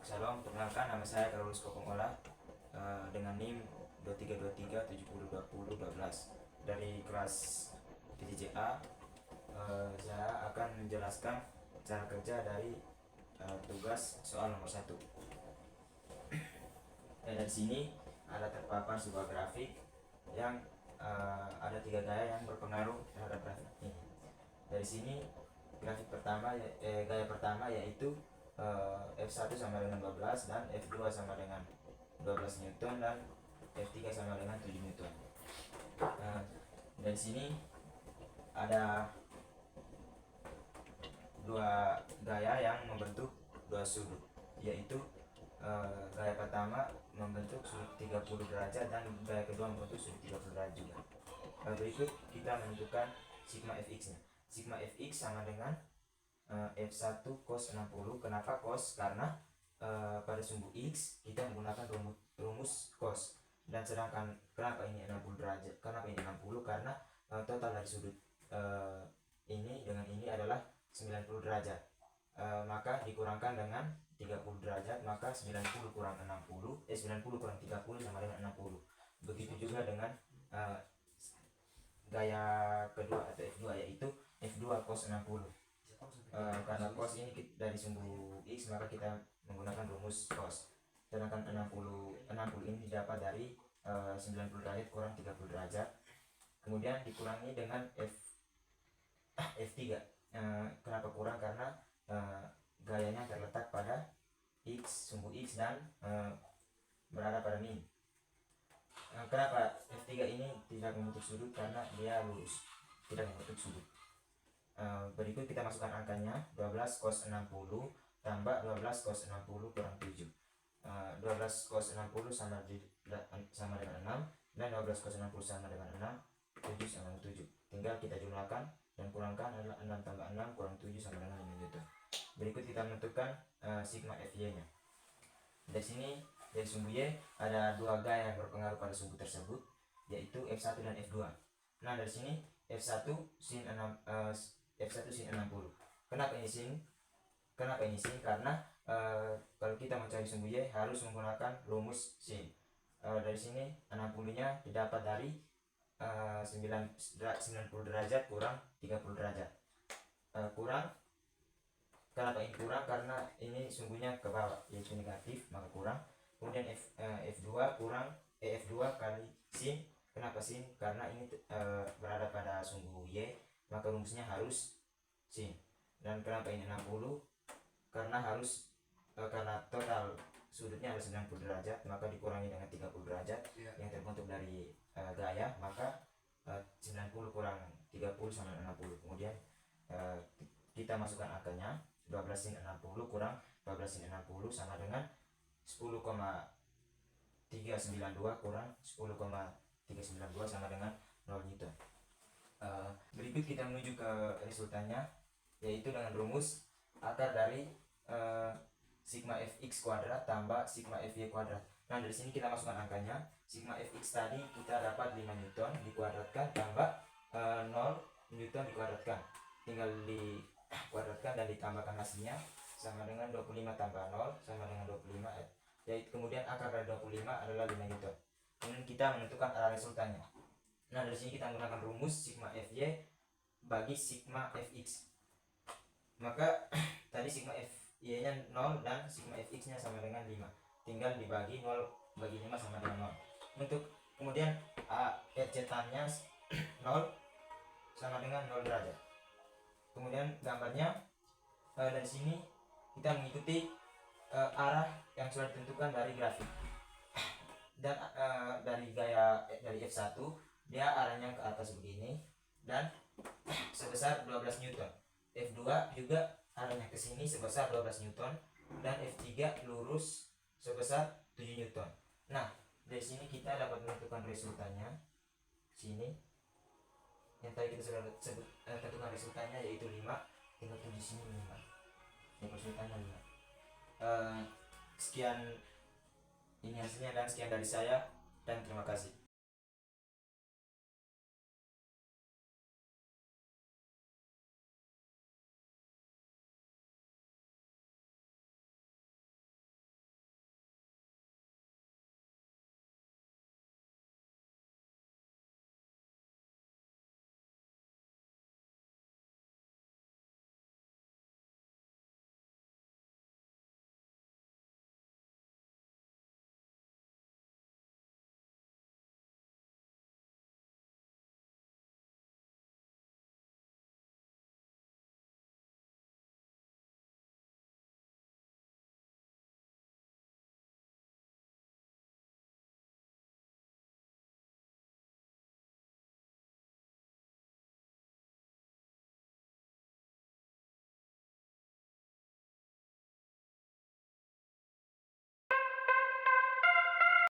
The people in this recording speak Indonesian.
Shalom, perkenalkan nama saya Carolus Kokomola dengan NIM 2323702012 dari kelas PJJA. Saya akan menjelaskan cara kerja dari tugas soal nomor 1. Dari sini ada terpampang sebuah grafik yang ada 3 gaya yang berpengaruh terhadap grafik ini. Dari sini grafik pertama, gaya pertama yaitu F1 sama dengan 12 dan F2 sama dengan 12 Newton dan F3 sama dengan 7 Newton. Dari sini ada dua gaya yang membentuk dua sudut, yaitu gaya pertama membentuk sudut 30 derajat dan gaya kedua membentuk sudut 30 derajat juga. Berikut kita menentukan sigma fx nya. Sigma fx sama dengan F1 cos 60. Kenapa cos? Karena pada sumbu X kita menggunakan rumus cos. Dan sedangkan kenapa ini 60 derajat? Kenapa ini 60? Karena total dari sudut ini dengan ini adalah 90 derajat. Maka dikurangkan dengan 30 derajat, maka 90 kurang 60, 90 kurang 30 sama dengan 60. Begitu juga dengan gaya kedua atau F2, yaitu F2 cos 60. Karena cos ini dari sumbu X, maka kita menggunakan rumus cos. Sedangkan 60 ini didapat dari 90 derajat kurang 30 derajat. Kemudian dikurangi dengan F3. Kenapa kurang? Karena gayanya terletak pada X, sumbu X, dan berada pada min. Kenapa F3 ini tidak membentuk sudut? Karena dia lurus, tidak membentuk sudut. Berikut kita masukkan angkanya. 12 cos 60 tambah 12 cos 60 kurang 7. 12 cos 60 sama dengan 6, dan 12 cos 60 sama dengan 6, 7 sama dengan 7. Tinggal kita jumlahkan dan kurangkan, adalah 6 tambah 6 kurang 7 sama dengan 5 Newton. Berikut kita menentukan sigma Fy nya. Dari sini, dari sumbu Y ada dua gaya yang berpengaruh pada sumbu tersebut, yaitu F1 dan F2. Nah, dari sini F1 sin 60. Kenapa ini sin? Karena kalau kita mencari sumbu Y harus menggunakan rumus sin. Dari sini 60-nya didapat dari 90 derajat kurang 30 derajat. Kenapa ini kurang? Karena ini sumbunya ke bawah, yaitu negatif, maka kurang. Kemudian F2 kurang F2 kali sin. Kenapa sin? Karena ini berada pada sumbu Y, maka rumusnya harus sin. Dan kenapa ini 60? Karena total sudutnya adalah 90 derajat, maka dikurangi dengan 30 derajat yang terbentuk dari gaya, maka 90 kurang 30 sama 60. Kemudian kita masukkan angkanya. 12 sin 60 kurang 12 sin 60 sama dengan 10,392 kurang 10,392 sama dengan 0 Newton. Berikut kita menuju ke resultannya, yaitu dengan rumus akar dari sigma fx kuadrat tambah sigma fy kuadrat. Nah, dari sini kita masukkan angkanya. Sigma fx tadi kita dapat 5 Newton dikuadratkan tambah 0 Newton dikuadratkan. Tinggal dikuadratkan dan ditambahkan hasilnya, sama dengan 25 tambah 0 sama dengan 25. Yaitu kemudian akar dari 25 adalah 5 Newton. Kemudian kita menentukan arah resultannya. Nah, dari sini kita menggunakan rumus sigma fy bagi sigma fx. Maka tadi sigma fy nya 0 dan sigma fx nya sama dengan 5. Tinggal dibagi 0 bagi 5 sama dengan 0. Untuk kemudian RZ nya 0 sama dengan 0 derajat. Kemudian gambarnya dari sini kita mengikuti arah yang sudah ditentukan dari grafik. Dan dari F1 dia arahnya ke atas begini dan sebesar 12 Newton. F2 juga arahnya ke sini sebesar 12 Newton, dan F3 lurus sebesar 7 Newton. Nah, dari sini kita dapat menentukan resultannya. Sini yang tadi kita sudah tentukan resultannya, yaitu 5. Tinggal tulis sini 5. Ini resultannya 5. Sekian ini hasilnya, dan sekian dari saya, dan terima kasih.